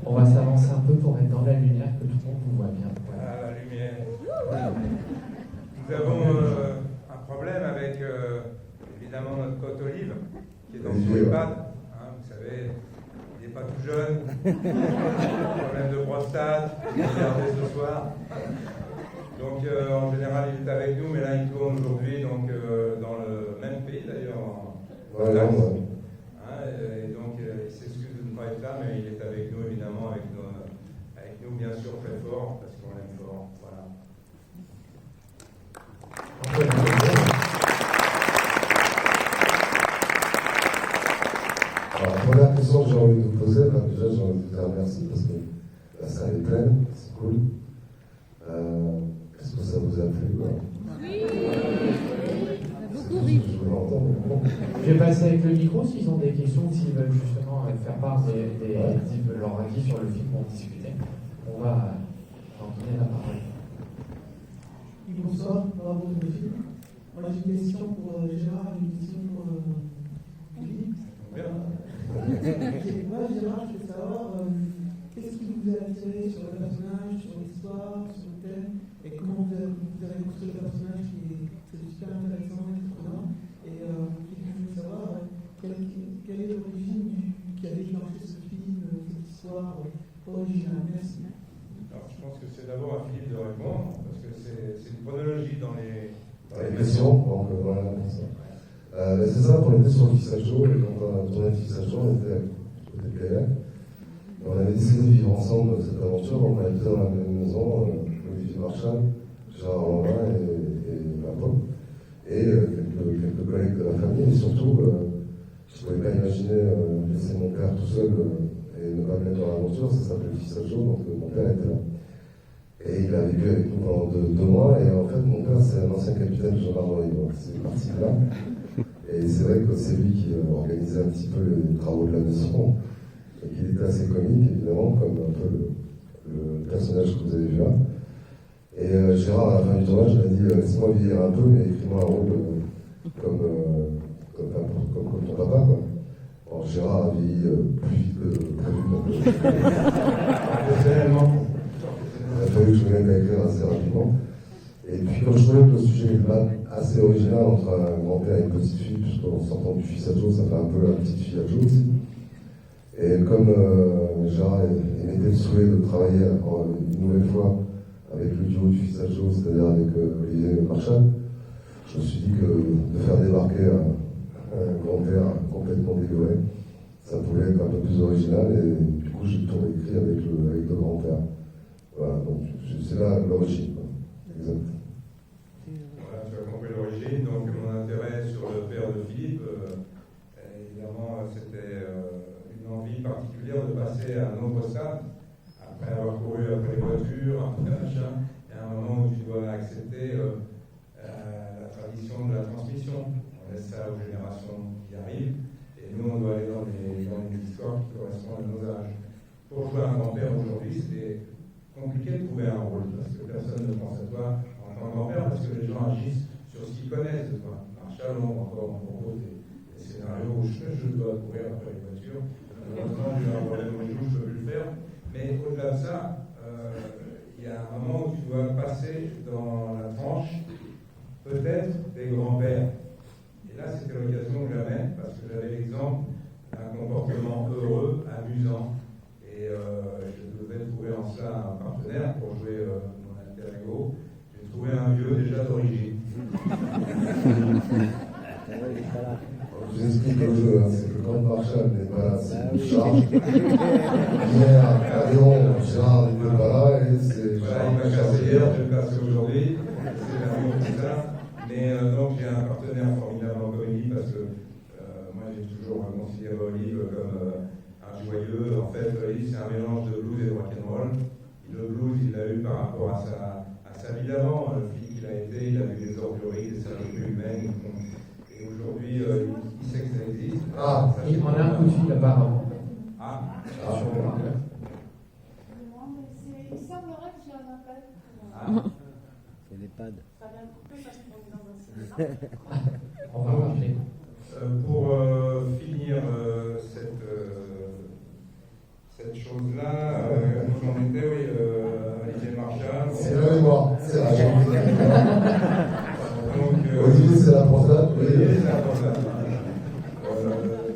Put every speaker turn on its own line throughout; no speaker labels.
On va s'avancer un peu pour être dans la lumière, que tout le monde vous voit bien.
Voilà. Ah, la lumière. Nous avons un problème avec, évidemment, notre pote Olive, qui est dans son EHPAD. Vous savez, il n'est pas tout jeune. Problème de prostate, il est regardé ce soir. Donc, en général, il est avec nous, mais là, il tourne aujourd'hui dans le même pays, d'ailleurs, en Dax. Et donc, il s'excuse de ne pas être là, mais il est avec nous, évidemment, avec nous, bien sûr, très fort, parce qu'on l'aime fort. Voilà.
Alors, la première question que j'ai envie de vous poser, déjà, j'ai envie de vous dire merci, parce que la salle est pleine, c'est cool. Est-ce que ça vous a plu?
Oui. Beaucoup ri.
Je vais passer avec le micro s'ils ont des questions ou s'ils veulent justement faire part de leur avis sur le film qu'on discutait. On va leur donner la parole.
Bonsoir, bravo pour le film. Moi j'ai une question pour Gérard et une question pour Philippe. Moi Gérard, je veux savoir qu'est-ce qui vous a attiré sur le personnage, sur l'histoire, sur le thème, et comment vous avez construit le personnage c'est super intéressant et surprenant. Et je veux savoir quelle est l'origine qui a déclenché ce film, cette histoire originale. Merci.
Alors, je pense que c'est d'abord à Philippe de répondre, parce que c'est une chronologie dans les
questions. Donc, voilà, merci. C'est ça, on était sur le Fils à Joe, et quand on a tourné le Fils à Joe, on était à côté de Gaël. On avait décidé de vivre ensemble cette aventure, donc on habitait dans la même maison, Olivier Marchal, Gérard Lanvin et ma pote, et quelques collègues de la famille, et surtout, je ne pouvais pas imaginer laisser mon père tout seul et ne pas me mettre dans l'aventure. Ça s'appelait le Fils à Joe, donc mon père était là. Et il a vécu avec nous pendant 2 mois, et en fait, mon père, c'est un ancien capitaine de gendarmerie, donc c'est parti de là. Et c'est vrai que c'est lui qui organisait un petit peu les travaux de la maison. Et qu'il était assez comique, évidemment, comme un peu le personnage que vous avez vu là. Et Gérard, à la fin du tournage, m'a dit laisse-moi vieillir un peu, mais écris-moi un rôle comme ton papa, quoi. Alors Gérard a vieilli plus vite que prévu. Personnellement, il a fallu que je me mette à écrire assez rapidement. Et puis, comme je trouvais que le sujet est assez original entre un grand-père et une petite fille, puisqu'en sortant du Fils à Joe, ça fait un peu la petite fille à Joe aussi. Et comme Gérard émettait le souhait de travailler une nouvelle fois avec le duo du Fils à Joe, c'est-à-dire avec Olivier Marchal, je me suis dit que de faire débarquer un grand-père complètement délivré, ça pouvait être un peu plus original, et du coup j'ai tout réécrit avec le grand-père. Voilà, donc c'est là l'origine. Exact.
Voilà, tu as compris l'origine. Donc mon intérêt sur le père de Philippe, évidemment, c'était une envie particulière de passer à un autre stade, après avoir couru après les voitures, après machin. Il y a un moment où tu dois accepter la tradition de la transmission. On laisse ça aux générations qui arrivent, et nous on doit aller dans les histoires qui correspondent à nos âges. Pour jouer un grand-père aujourd'hui, c'était compliqué de trouver un rôle, parce que personne ne pense à toi en tant que grand-père, parce que les gens agissent sur ce qu'ils connaissent de toi. Marshall, encore, on propose des scénarios où je dois courir après les voitures. Malheureusement, j'ai un problème au genou, je ne peux plus le faire. Mais au-delà de ça, il y a un moment où tu dois passer dans la tranche, peut-être, des grands-pères. Et là, c'était l'occasion que j'avais, parce que j'avais l'exemple d'un comportement heureux, amusant. Et je devais trouver en cela un partenaire pour jouer mon alter ego. J'ai trouvé un vieux déjà d'origine.
Je vous explique le jeu, c'est que quand Marshall n'est pas là, c'est Gérard. Hier, à Léon, Gérard n'est pas là, et c'est
voilà, il m'a cassé hier, je vais le passer aujourd'hui. C'est l'amour de ça. Mais donc j'ai un partenaire formidable en comédie, parce que moi j'ai toujours considéré Olive comme un joyeux. En fait, Olive, c'est un mélange de blues et de rock'n'roll. Le blues, il l'a eu par rapport à sa vu des orgueries, des saloperies humaines. Et aujourd'hui, il sait que ça existe.
Ah,
Ça,
Il m'en a un coup de fil apparemment.
Ah,
Sur le parleur.
Il semblerait que j'ai un appel.
ah.
C'est l'EHPAD.
Ça vient de couper parce qu'on est dans un cinéma.
On va rappeler.
Pour finir cette chose-là, où j'en étais, oui, Olivier Marchal.
c'est la mémoire, c'est la
Donc,
Olivier, c'est la prostate.
Olivier, c'est la prostate.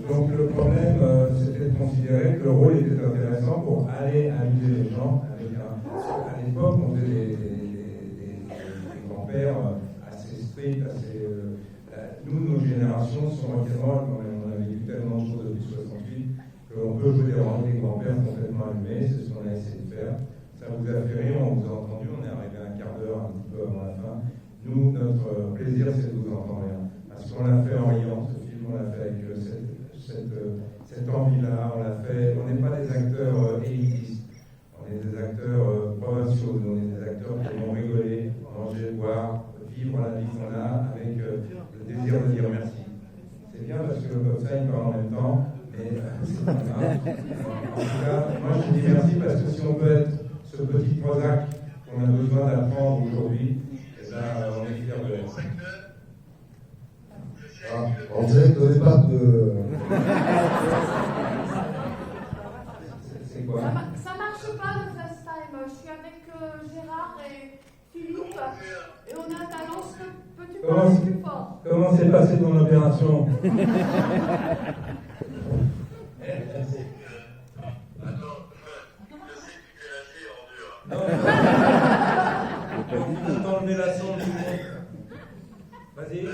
Donc le problème, c'était de considérer que le rôle était intéressant pour aller amuser les gens. À l'époque, on faisait des grands-pères assez stricts, assez... nous, nos générations sont rock'n'roll, on a vécu tellement de choses depuis 68 qu'on peut jouer des grands-pères complètement allumés, c'est ce qu'on a essayé de faire. Ça vous a fait rire, on vous a entendu, on est arrivé à un quart d'heure, un petit peu avant la fin. Nous, notre plaisir, c'est de vous entendre rien. Parce qu'on l'a fait en riant, ce film, on l'a fait avec cette envie-là, on n'est pas des acteurs élitistes, on est des acteurs provinciaux, on est des acteurs qui vont rigoler, manger, boire, vivre la vie qu'on a avec le désir de dire merci. C'est bien parce que comme ça, il parle en même temps, mais c'est pas grave. En tout cas, moi je dis merci parce que si on peut être ce petit Prozac qu'on a besoin d'apprendre aujourd'hui, et ben, on est fiers de l'être.
Ah, on dirait que le départ de.
C'est quoi?
Ça marche pas le FaceTime. Je suis avec Gérard et Philippe et on a tendance que peux-tu parler plus fort?
Comment s'est passée ton opération? Enlever la sonde du monde. Vas-y.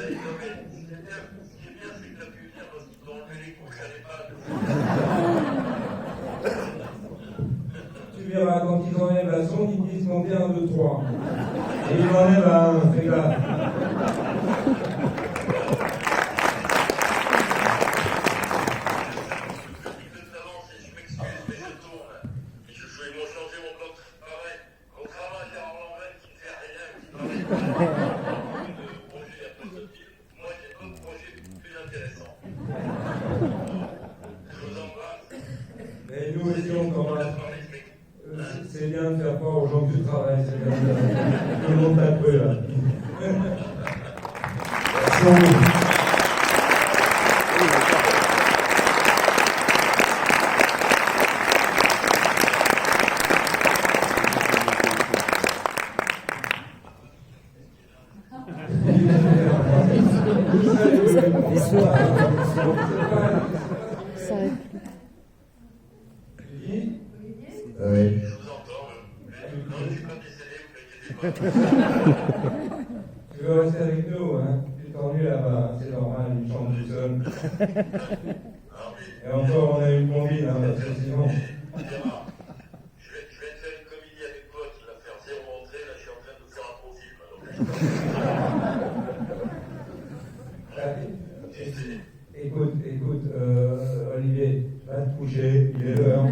Tu verras, quand ils enlèvent la sonde, ils disent compter 1, 2, 3. Et ils enlèvent à 1, fais gaffe. Et nous aussi, on t'embrasse. C'est bien de faire croire aux gens que tu travailles, c'est bien de... Tout le monde t'a cru, là. Merci.
Oui.
Tu veux rester avec nous, hein? Tu t'ennuies là-bas, c'est normal, une chambre tout seul. Et encore, on a une combine, hein, parce que sinon...
Je vais te faire une comédie avec toi qui va faire 0 entrée, là je suis en train de faire un profil.
Écoute, Olivier, va te coucher, il est l'heure.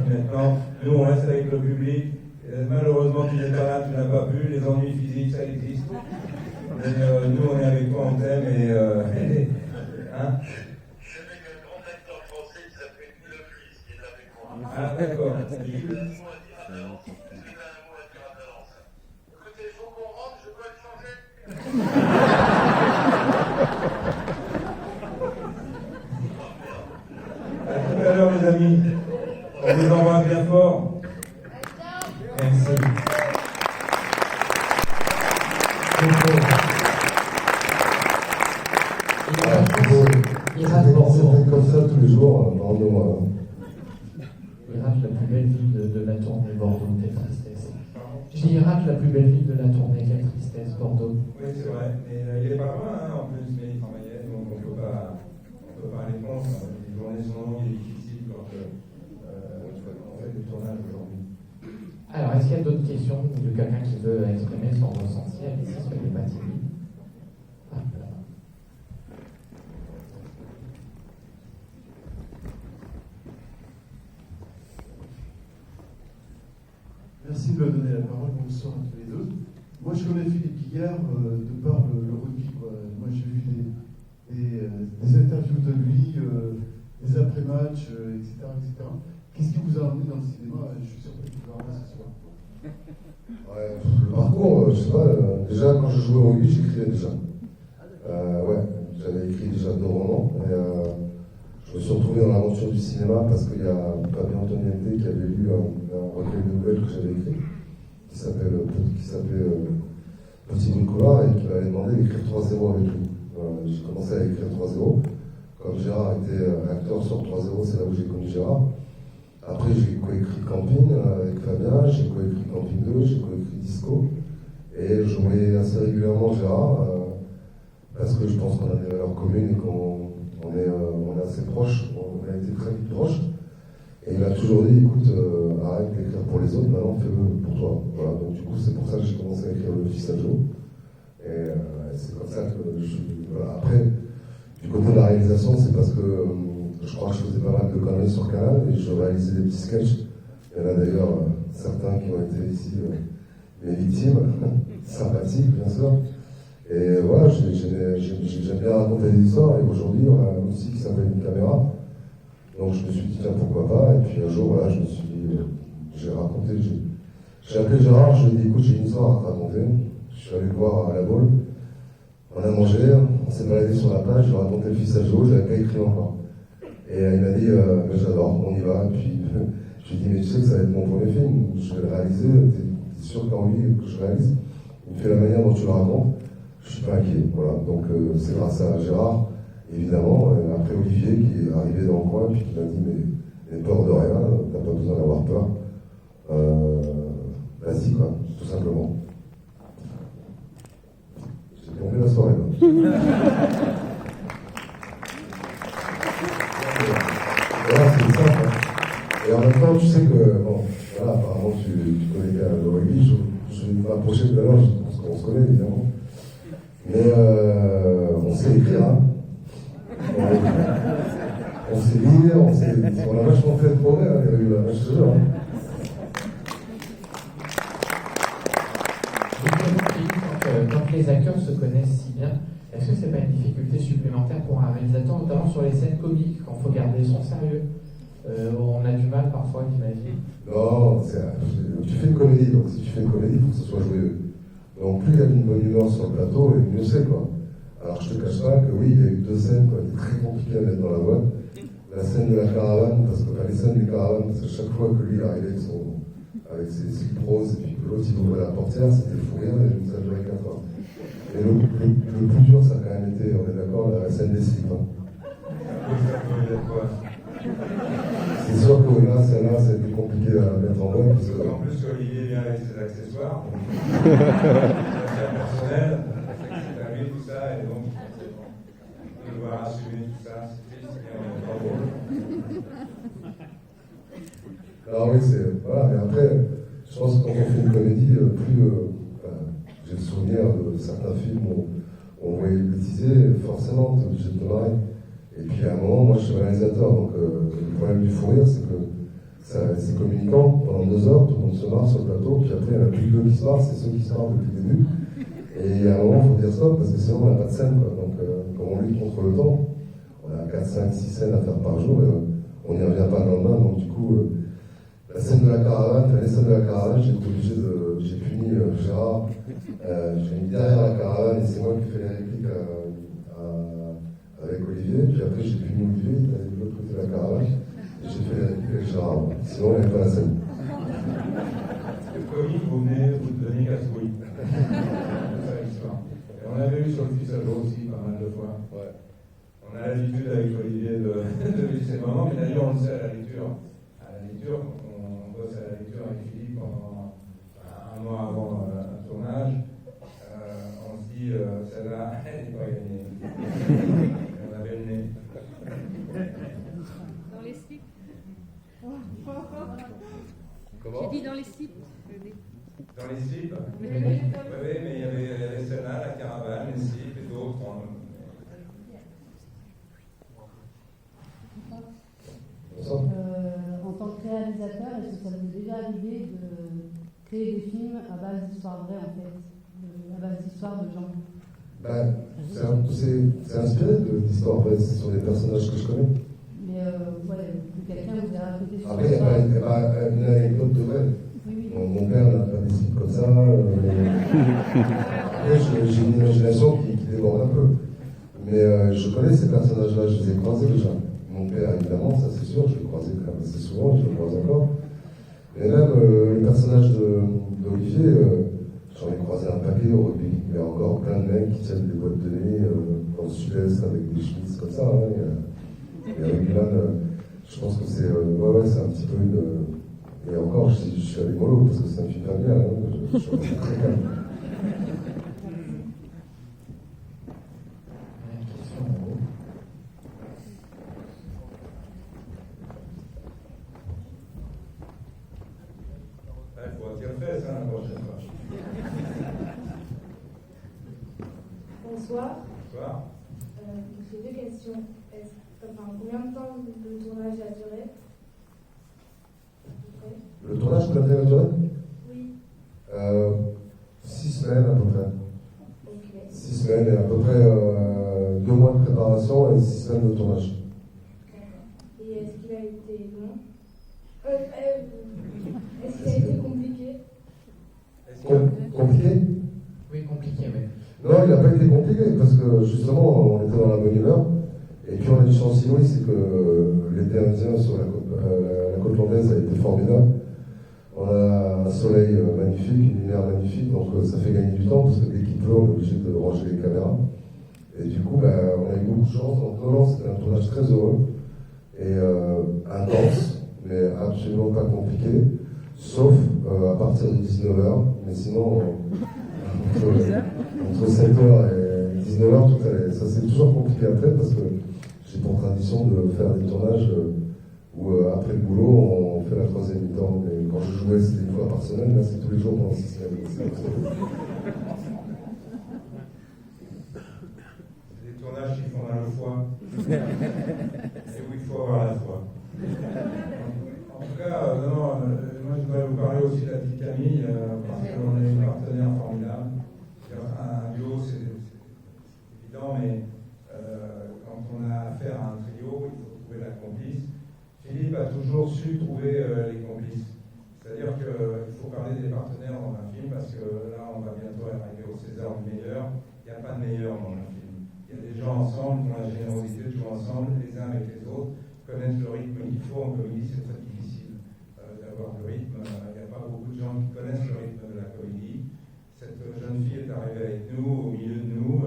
Maintenant, nous on reste avec le public. Malheureusement, tu n'es pas là, tu n'as pas pu. Les ennuis physiques, ça existe. Mais nous, on est avec toi, on t'aime et. Hein?
Je suis avec un grand acteur français qui s'appelle Le Fils, qui est avec moi.
Ah, d'accord.
Écoutez, il faut qu'on rentre, je dois le changer.
À tout à l'heure, les amis. On vous envoie bien fort. Merci.
Il rate Bordeaux.
C'est comme ça tous les jours, dans 2 mois.
Il rate la plus belle ville de la tournée Bordeaux, quelle tristesse. Je dis, il rate la plus belle ville de la tournée, quelle tristesse, Bordeaux.
Oui, c'est vrai. Mais il est pas loin, hein, en plus, mais il travaillait, donc on peut pas aller contre. Les journées sont longues et difficiles quand on fait des tournages aujourd'hui.
Alors, est-ce qu'il y a d'autres questions de quelqu'un qui veut exprimer son ressenti? Allez-y, soyez pas timide. Hop là.
Merci de me donner la parole. Bonsoir à tous les deux.
Moi, je connais Philippe Guiguerre de par le rugby, quoi. Moi, j'ai vu des interviews de lui, des après-matchs, etc., etc. Qu'est-ce qui vous a amené dans le cinéma? Je suis sûr que vous l'avez ce soir.
Ouais, le parcours, je sais pas, déjà quand je jouais au rugby, j'écrivais déjà. Ouais, j'avais écrit déjà 2 romans. Et, je me suis retrouvé dans l'aventure du cinéma parce qu'il y a Fabien Antoniente qui avait lu un recueil de nouvelles que j'avais écrit, qui s'appelait Petit bout de couloir, et qui m'avait demandé d'écrire 3-0 avec lui. J'ai commencé à écrire 3-0. Comme Gérard était acteur sur 3-0, c'est là où j'ai connu Gérard. Après, j'ai coécrit Camping avec Fabien, j'ai coécrit Camping 2, j'ai coécrit Disco. Et je voyais assez régulièrement Gérard, parce que je pense qu'on a des valeurs communes et qu'on est assez proches, on a été très vite proches. Et il m'a toujours dit, écoute, arrête d'écrire pour les autres, maintenant fais-le pour toi. Voilà, donc du coup, c'est pour ça que j'ai commencé à écrire Le Fils à Joe. Et c'est comme ça que voilà. Après, du côté de la réalisation, c'est parce que je crois que je faisais pas mal de conneries sur Canal et je réalisais des petits sketchs. Il y en a d'ailleurs certains qui ont été ici mes victimes, sympathiques bien sûr. Et voilà, j'aime bien raconter des histoires, et aujourd'hui on a un outil qui s'appelle une caméra. Donc je me suis dit tiens, pourquoi pas, et puis un jour voilà, je me suis dit, j'ai appelé Gérard, je lui ai dit écoute, j'ai une histoire à te raconter. Je suis allé le voir à la Baule, on a mangé, on s'est baladé sur la plage, je lui ai raconté Le Fils à Joe, j'avais pas écrit encore. Et il m'a dit j'adore, on y va, et puis je lui ai dit mais tu sais que ça va être mon premier film, je vais le réaliser, t'es sûr que t'as envie que je réalise? Il me fait la manière dont tu le racontes. Je suis pas inquiet, voilà. Donc c'est grâce à Gérard, évidemment, après Olivier qui est arrivé dans le coin, puis qui m'a dit mais peur de rien, t'as pas besoin d'avoir peur. Vas-y quoi, tout simplement. J'ai plombé la soirée là. Voilà, c'est simple. Hein. Et en même temps, tu sais que, bon, voilà, apparemment tu connais bien le rugby, je vais m'approcher tout à l'heure, je pense qu'on se connaît évidemment. Mais on sait écrire, hein. On sait lire, on a vachement fait de progrès, hein, il y a eu la vache toujours. Hein.
Quand les acteurs se connaissent si bien, est-ce que c'est pas une difficulté supplémentaire pour un réalisateur, notamment sur les scènes comiques, quand il faut garder son sérieux? On a du mal parfois, j'imagine.
Non, tu fais une comédie, donc si tu fais une comédie, il faut que ce soit joyeux. Donc plus il y a une bonne humeur sur le plateau, et mieux c'est quoi. Alors je te cache pas que oui, il y a eu 2 scènes qui ont été très compliquées à mettre dans la boîte. La scène de la caravane, les scènes du caravane, parce que chaque fois que lui arrivait avec ses slips roses, et puis que l'autre il ouvrait la portière, c'était fou rire, et ça durait 4 heures. Et le plus dur, ça a quand même été, on est d'accord, la scène des slips. Hein. C'est sûr que là, celle-là, ça a été compliqué à mettre en boîte. Parce que...
En plus, Olivier vient avec ses accessoires. C'est personnel, c'est à lui tout ça, et donc de devoir assumer tout ça, c'est triste, mais on est pas drôle.
Alors oui, voilà, mais après, je pense que quand on fait une comédie, j'ai le souvenir de certains films où on voyait le bêtisier, forcément, t'es obligé de te marrer. Et puis à un moment, moi je suis réalisateur, donc le problème du fou rire, c'est que c'est communicant. Pendant 2 heures, tout le monde se marre sur le plateau, puis après il y en a plus que 2 qui se marrent, c'est ceux qui se marrent depuis le début. Et à un moment, il faut dire stop, parce que sinon on n'a pas de scène, quoi. Donc comme on lutte contre le temps, on a 4, 5, 6 scènes à faire par jour, et on n'y revient pas le lendemain. Donc du coup, la scène de la caravane, les scènes de la caravane, j'ai puni Gérard, j'ai mis derrière la caravane, et c'est moi qui fais les répliques avec Olivier, puis après j'ai puni Olivier, il était de l'autre côté de la caravane, et j'ai fait les répliques avec Gérard. Sinon, il n'y avait pas la scène.
Le Covid, vous venez vous donner casse-couille. C'est ça l'histoire. Et on avait eu sur Le Fils à Joe aussi, pas mal de fois.
Ouais.
On a l'habitude avec Olivier de vivre ces moments, mais d'ailleurs on le sait à la lecture. À la lecture, on bosse à la lecture avec Philippe pendant 1 mois avant un tournage. On se dit, celle-là, elle n'est pas gagnée. On avait le nez.
Dans les slips.
Comment?
J'ai dit dans les slips.
Dans les slips? Oui, mais il y avait celle-là, la caravane, les slips et d'autres.
En tant que réalisateur, est-ce que ça vous est déjà arrivé de créer des films à base d'histoires vraies en fait?
la vaste histoire de Jean.
Ben, c'est inspiré d'histoires vraies, c'est sur des personnages que je connais.
Mais ouais, quelqu'un vous a raconté sur
Après, il y a une anecdote de vrai.
Oui.
Mon père n'a pas des sites comme ça. Après, j'ai une imagination qui déborde un peu. Mais je connais ces personnages-là, je les ai croisés déjà. Mon père, évidemment, ça c'est sûr, je l'ai croisé quand même assez souvent, je le croise encore. Et même le personnage d'Olivier, j'en ai croisé un paquet au rugby. Il y a encore plein de mecs qui tiennent des boîtes de nuit dans le sud-est avec des chemises comme ça. Hein. Et avec Milan, je pense que c'est c'est un petit peu une. Et encore, je suis avec Molo parce que c'est un film familial. Hein. Je suis très calme.
Il faut attirer fesse la prochaine fois.
Bonsoir.
Bonsoir.
J'ai deux questions. Combien de temps le tournage a duré?
Le tournage, combien de temps a duré?
Oui.
6 semaines à peu près.
Ok.
6 semaines et à peu près 2 mois de préparation et 6 semaines de tournage.
Et est-ce qu'il a été long? Est-ce qu'il a été compliqué?
Compliqué?
Oui, compliqué, mais.
Non, il n'a pas été compliqué parce que justement on était dans la bonne humeur. Et puis on a une chance inouïe, c'est que l'été indien sur la côte landaise a été formidable. On a un soleil magnifique, une lumière magnifique, donc ça fait gagner du temps parce que dès qu'il pleut, on est obligé de ranger les caméras. Et du coup, on a eu beaucoup de chance. Donc non, c'était un tournage très heureux et intense, mais absolument pas compliqué, sauf à partir de 19h. Mais sinon, entre 7h et 19h, ça c'est toujours compliqué après parce que j'ai pour tradition de faire des tournages où après le boulot, on fait la troisième mi-temps. Mais quand je jouais, c'était une fois par semaine, là c'est tous les jours pendant 6 semaines.
C'est des tournages qui font mal au foie. Et où il faut avoir la foi. En tout cas, moi je voudrais vous parler aussi de la petite Camille, parce qu'on a une partenaire formidable. Un duo, c'est évident, mais quand on a affaire à un trio, il faut trouver la complice. Philippe a toujours su trouver les complices. C'est-à-dire qu'il faut parler des partenaires dans un film, parce que là, on va bientôt arriver au César du meilleur. Il n'y a pas de meilleur dans un film. Il y a des gens ensemble qui ont la générosité de jouer ensemble, les uns avec les autres, connaître le rythme qu'il faut. En comédie, c'est très difficile d'avoir le rythme. Il n'y a pas beaucoup de gens qui connaissent le rythme de la comédie. Cette jeune fille est arrivée avec nous, au milieu de nous,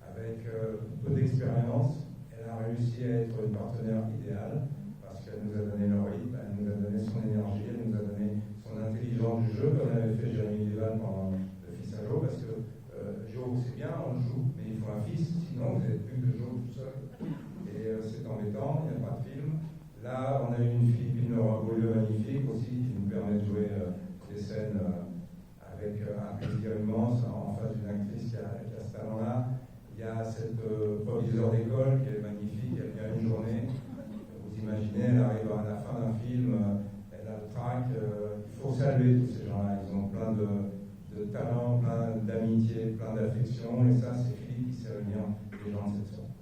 avec peu d'expérience. Elle a réussi à être une partenaire idéale parce qu'elle nous a donné le rythme, elle nous a donné son énergie, elle nous a donné son intelligence du jeu, comme avait fait Jérémy Duval pendant le fils à Joe, parce que Joe, c'est bien, on joue, mais il faut un fils, sinon vous n'êtes plus que Joe tout seul. Et c'est embêtant, il n'y a pas de film. Là, on a eu une Philippine Beaulieu magnifique aussi, qui nous permet de jouer des scènes avec un plaisir immense en face d'une actrice qui a ce talent-là. Il y a cette proviseur d'école qui est magnifique, elle vient une journée. Vous imaginez, elle arrive à la fin d'un film, elle a le trac. Il faut saluer tous ces gens-là. Ils ont plein de talent, plein d'amitié, plein d'affection. Et ça, c'est Philippe qui sait réunir les gens de cette sorte.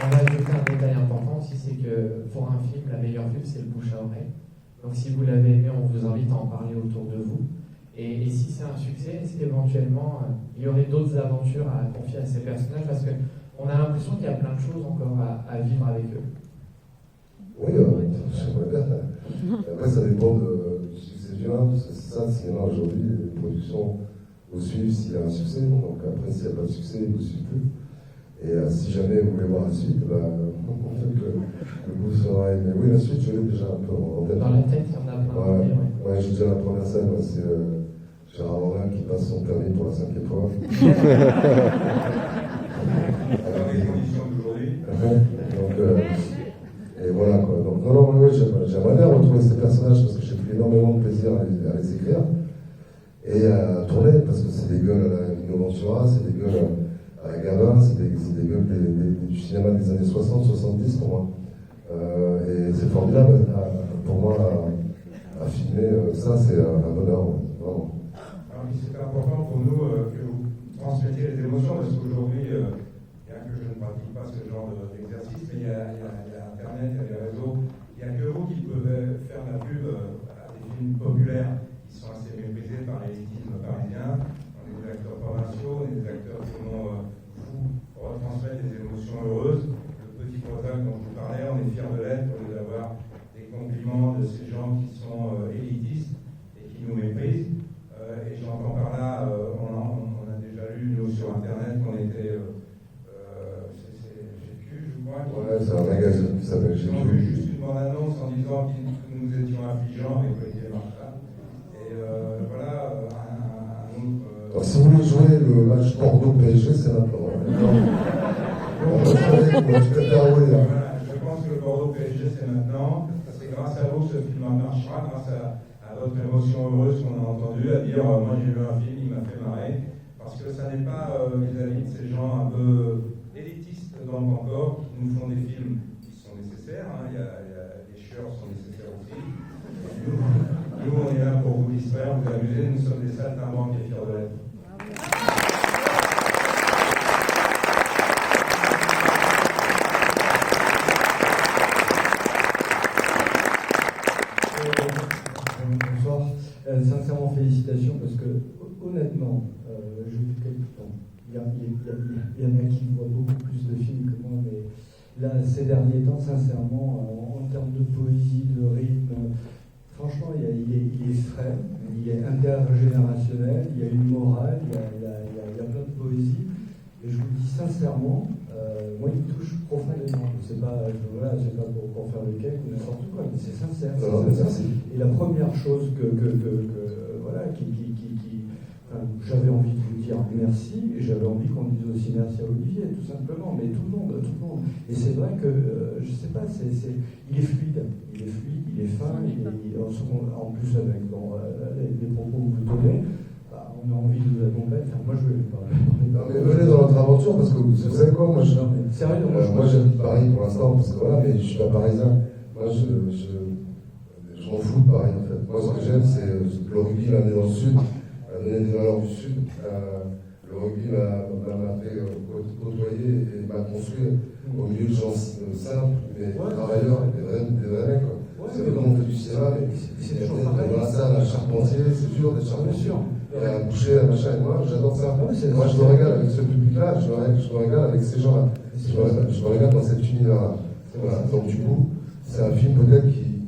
On va ajouter un détail important aussi, c'est que pour un film, la meilleure film, c'est le bouche à oreille. Donc si vous l'avez aimé, on vous invite à en parler autour de vous. Et si c'est un succès, est-ce qu'éventuellement, il y aurait d'autres aventures à confier à ces personnages? Parce qu'on a l'impression qu'il y a plein de choses encore à vivre avec eux.
Oui, j'aimerais bien. Après, ça dépend du succès du film. C'est ça, le cinéma aujourd'hui, les productions vous suivent s'il y a un succès. Donc après, s'il n'y a pas de succès, ils ne vous suivent plus. Et si jamais vous voulez voir la suite, on fait que le goût sera. Mais oui, la suite, je l'ai déjà un peu en tête.
Dans la tête, il y en a plein.
Ouais, j'ai déjà la première scène, c'est Gérard Morin qui passe son permis pour la 5e fois.
Dans les conditions d'aujourd'hui.
Donc, et voilà quoi. Donc, non, oui, j'aimerais bien retrouver ces personnages parce que j'ai pris énormément de plaisir à les écrire et à tourner parce que c'est des gueules à la Nino Ventura, c'est des gueules à la Gabin, c'est des gueules du cinéma des années 60-70 pour moi. Et c'est formidable pour moi à filmer. Ça, c'est un bonheur, vraiment.
Alors, c'est important pour nous que vous transmettiez les émotions, parce qu'aujourd'hui, bien que je ne pratique pas ce genre d'exercice, mais il y a Internet, il y a les réseaux, il n'y a que vous qui pouvez faire la pub à des films populaires qui sont assez méprisés par l'élitisme parisien. On est des acteurs provinciaux, on est des acteurs qui vont vous retransmettre des émotions heureuses. Le petit protocole dont je vous parlais, on est fiers de l'être au lieu d'avoir des compliments de ces gens qui sont élitistes et qui nous méprisent. Et j'entends par là, on a déjà lu nous sur Internet qu'on était, c'est GQ, je crois.
Ouais, c'est un magazine qui s'appelle GQ.
Ils ont vu juste une bande-annonce en disant que nous étions affligeants avec Olivier Marchal. Et voilà, un autre.
Alors, si vous voulez jouer le match Bordeaux-PSG, c'est maintenant.
Je pense que le Bordeaux-PSG, c'est maintenant. C'est grâce à vous que ce film marchera, grâce à votre émotion heureuse qu'on a entendue, à dire moi j'ai vu un film, il m'a fait marrer. Parce que ça n'est pas vis-à-vis de ces gens un peu élitistes donc encore qui nous font des films qui sont nécessaires. Hein. Les chieurs sont nécessaires aussi. Nous, on est là pour vous distraire, vous amuser. Nous sommes des saltimbanques et fiers de l'être.
Bonsoir. Sincèrement, félicitations parce que, honnêtement, je vous il y en a qui voient beaucoup plus de films que moi, mais là, ces derniers temps, sincèrement, en termes de poésie, de rythme, franchement, il est frais, il est intergénérationnel, il y a une morale, il y a plein de poésie. Et je vous dis sincèrement, moi, il me touche profondément. C'est pas pour faire le cake ou n'importe quoi, mais c'est sincère. Et la première chose j'avais envie de vous dire merci, et j'avais envie qu'on dise aussi merci à Olivier, tout simplement, mais tout le monde. Et c'est vrai que, je sais pas, il est fluide, il est fin, en plus avec les propos que vous donnez, on a envie de vous accompagner. Enfin, moi, je vais parler.
Mais venez dans notre aventure, parce que vous savez quoi, moi j'habite Paris pour l'instant, parce que voilà, mais je suis pas parisien. Moi, je m'en fous de Paris, en fait. Moi, ce que j'aime, c'est le rugby m'a amené dans le Sud, m'a donné des valeurs du Sud. Le rugby m'a fait côtoyer et m'a construit au milieu de gens simples, mais travailleurs, des vrais mecs, quoi. C'est comme on fait du cinéma, mais dans la salle, un charpentier, c'est dur d'être charpentier. Et un boucher, un machin, et moi, j'adore ça. Moi, je me régale avec ce public-là, je me régale avec ces gens-là. Je me régale dans cet univers-là. Voilà. Donc, du coup, c'est un film peut-être qui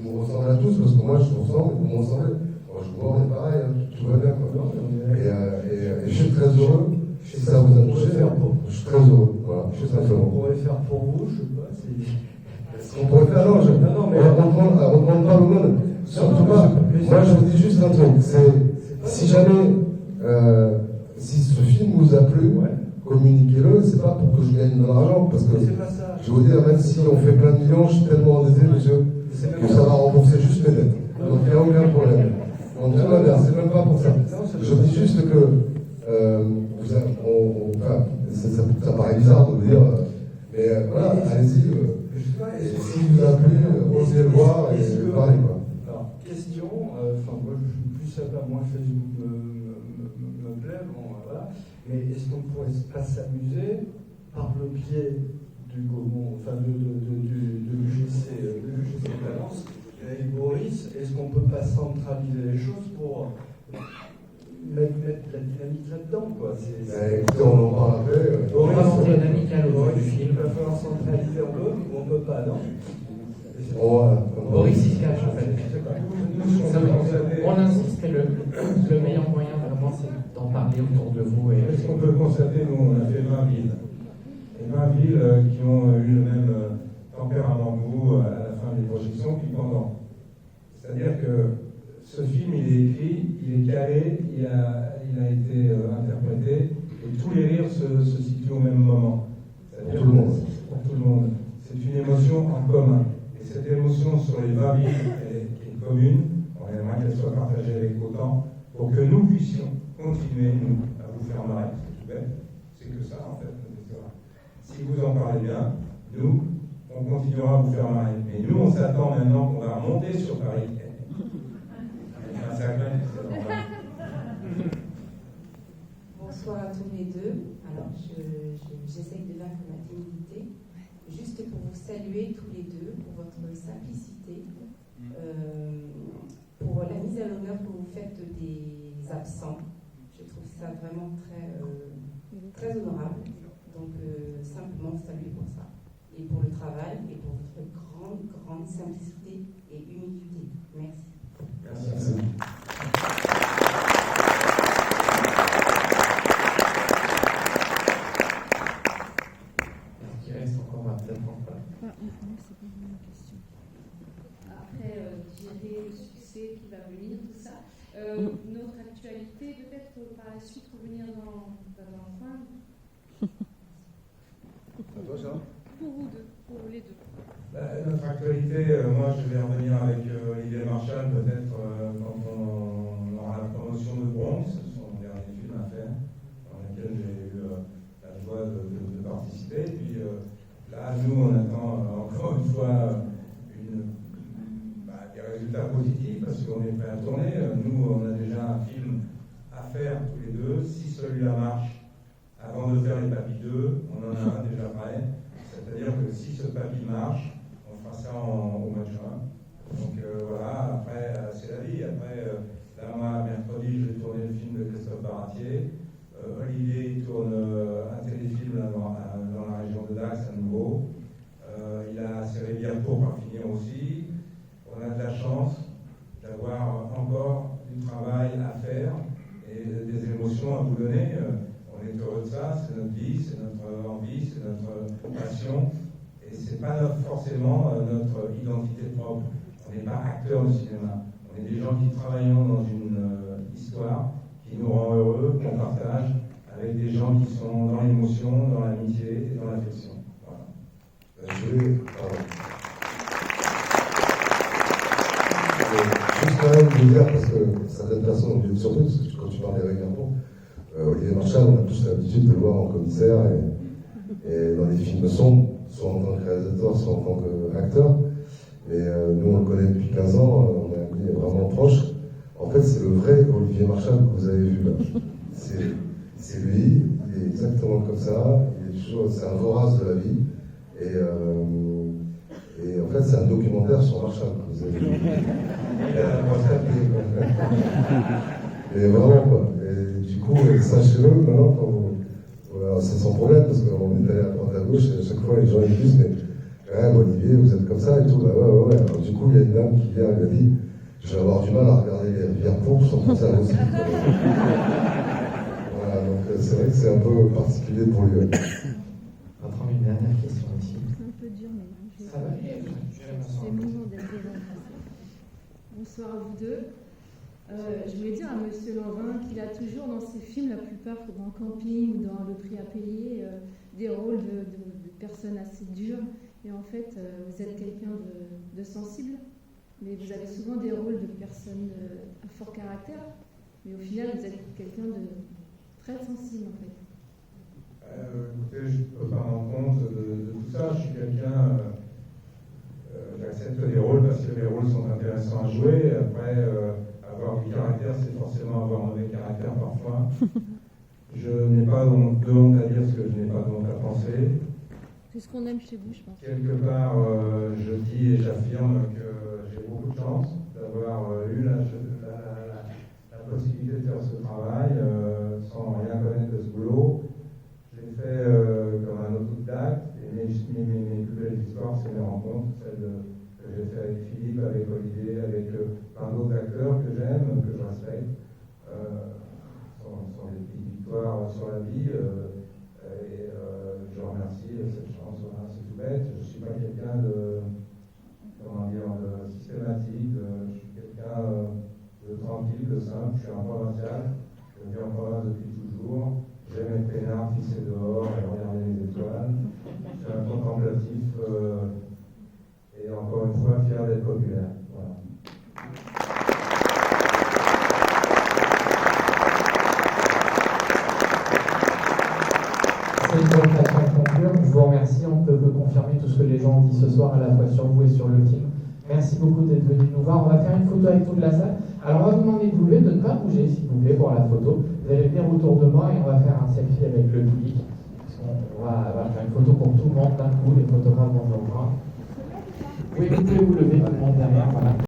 nous ressemble à tous, parce que moi, je vous ressemble, et vous me ressemblez. Moi, je vous vois, on est pareil, hein, tout va bien, quoi. Et je suis très heureux. Si ça vous a touché, je suis très heureux. Voilà, je suis très heureux.
On pourrait faire pour vous, je sais pas,
on pourrait faire, non, mais on reprend pas le monde. Surtout pas. Moi, je vous dis juste un truc. Si jamais, si ce film vous a plu, communiquez-le. C'est pas pour que je gagne de l'argent, parce que je vous dire, même si on fait plein de millions, je suis tellement endetté, monsieur, que ça va rembourser juste mes dettes. Donc il n'y a aucun problème. Donc tout va bien. C'est même pas pour ça. Je dis juste que ça paraît bizarre de vous dire, mais voilà, allez-y. Si vous a plu, osez le voir et parlez, quoi.
Alors, question, moi plus ça va, moins Facebook me plaît, bon voilà, mais est-ce qu'on pourrait pas s'amuser par le biais du l'UGC Valence avec Boris, est-ce qu'on peut pas centraliser les choses pour mettre la dynamique là-dedans, quoi.
Écoutez, on en parle après.
On va monter dynamique à l'autre du film.
Il va falloir centraliser en bloc, ou on ne peut pas, non?
Boris, il se cache, en fait. On insiste, et le meilleur moyen, vraiment, c'est d'en parler autour de vous.
Ce qu'on peut constater, nous, on a fait 20 villes. Et 20 villes qui ont eu le même tempérament que vous à la fin des projections, puis pendant. C'est-à-dire que ce film, il est écrit, il est calé, il a été interprété, et tous les rires se situent au même moment. C'est-à-dire pour tout le monde. C'est une émotion en commun. Et cette émotion sur les 20 villes, elle est commune. On aimerait qu'elle soit partagée avec autant, pour que nous puissions continuer, nous, à vous faire marrer. C'est tout bête. C'est que ça, en fait. Si vous en parlez bien, nous, on on continuera à vous faire marrer. Mais nous, on s'attend maintenant qu'on va remonter sur Paris. C'est un sacré, c'est normal.
Bonsoir à tous les deux. Alors, j'essaye de vaincre ma timidité. Juste pour vous saluer tous les deux, pour votre simplicité, pour la mise à l'honneur que vous faites des absents. Je trouve ça vraiment très honorable. Donc, simplement saluer pour ça. Et pour le travail, et pour votre grande simplicité et humilité. Merci.
Merci.
Est-ce qu'il reste encore peut-être
Après, gérer le succès qui va venir, tout ça. Notre actualité, peut-être par la suite revenir dans le coin.
À toi, ça?
Pour vous deux, pour les deux.
Notre actualité, moi je vais revenir avec Olivier Marchal, peut-être quand on aura la promotion de Bronx, son dernier film à faire, dans lequel j'ai eu la joie de participer. Et puis là, nous, on attend encore une fois des résultats positifs, parce qu'on est prêt à tourner. Nous, on a déjà un film à faire tous les deux. Si celui-là marche, avant de faire les Papis 2, on en a un déjà prêt. C'est-à-dire que si ce papy marche, on fera ça au mois de juin. Donc voilà, après, c'est la vie. Après, là, moi, mercredi, je vais tourner le film de Christophe Baratier. Olivier, il tourne un téléfilm là, dans la région de Dax, à nouveau. Il a ses rivières pourpres à finir aussi. On a de la chance d'avoir encore du travail à faire et des émotions à vous donner. On est heureux de ça, c'est notre vie, c'est notre envie, c'est notre passion. Et c'est pas forcément notre identité propre. On n'est pas acteur de cinéma. On est des gens qui travaillons dans une histoire qui nous rend heureux, qu'on partage avec des gens qui sont dans l'émotion, dans l'amitié et dans l'affection. Voilà.
Je voulais juste quand même vous dire, parce que certaines personnes ont oublié, surtout quand tu parles d'Éric Carpon, Olivier Marchal, on a tous l'habitude de le voir en commissaire et dans des films sombres, soit en tant que réalisateur, soit en tant qu'acteur. Mais nous, on le connaît depuis 15 ans, on est vraiment proche. En fait, c'est le vrai Olivier Marchal que vous avez vu là. C'est lui, il est exactement comme ça, c'est un vorace de la vie. Et en fait, c'est un documentaire sur Marchal que vous avez vu. Et vraiment, quoi. Et du coup, sachez-le, maintenant, voilà, c'est sans problème, parce qu'on est allé à droite à gauche, et à chaque fois, les gens ils disent, mais quand même, Olivier, vous êtes comme ça, et tout. Bah ouais. Alors, du coup, il y a une dame qui vient, elle m'a dit, je vais avoir du mal à regarder les rivières pourpres sans penser à aussi. Voilà, donc c'est vrai que c'est un peu particulier pour lui.
On va prendre une dernière question ici.
C'est un peu dur, mais
ça va aller.
C'est émouvant d'être devant. Bonsoir à vous deux. Je voulais dire à Monsieur Lanvin qu'il a toujours dans ses films, la plupart dans Camping ou dans Le Prix à payer, des rôles de personnes assez dures. Et en fait, vous êtes quelqu'un de sensible, mais vous avez souvent des rôles de personnes à fort caractère. Mais au final, vous êtes quelqu'un de très sensible, en fait.
Écoutez, je ne peux pas rendre compte de tout ça. Je suis quelqu'un... j'accepte les rôles parce que les rôles sont intéressants à jouer. Après, avoir du caractère, c'est forcément avoir un mauvais caractère parfois. Je n'ai pas de honte à dire ce que je n'ai pas de honte à penser.
C'est ce qu'on aime chez vous, je pense.
Quelque part, je dis et j'affirme que j'ai beaucoup de chance d'avoir eu la possibilité de faire ce travail sans rien connaître de ce boulot. Je l'ai fait comme un autodidacte et mes plus belles histoires, c'est mes rencontres, celles que j'ai fait avec Philippe, avec Olivier, avec plein d'autres acteurs que j'aime, que je respecte. Sont des petites victoires sur la vie et je remercie cette chance. Voilà, c'est tout bête. Je ne suis pas quelqu'un de systématique, je suis quelqu'un de tranquille, de simple. Je suis un provincial, je vis en province depuis toujours. J'aime être peinard, pisser dehors et regarder les étoiles. Je suis un contemplatif et encore une fois fier d'être populaire. Voilà.
C'est une bonne façon de conclure. Je vous remercie. On peut confirmer tout ce que les gens ont dit ce soir. fois sur vous et sur le film. Merci beaucoup d'être venu nous voir. On va faire une photo avec toute la salle. Alors, on va vous demander de vous lever, de ne pas bouger, s'il vous plaît, pour la photo. Vous allez venir autour de moi et on va faire un selfie avec le public. On va faire une photo pour tout le monde d'un coup. Les photographes vont nous rejoindre. Oui, vous pouvez vous lever.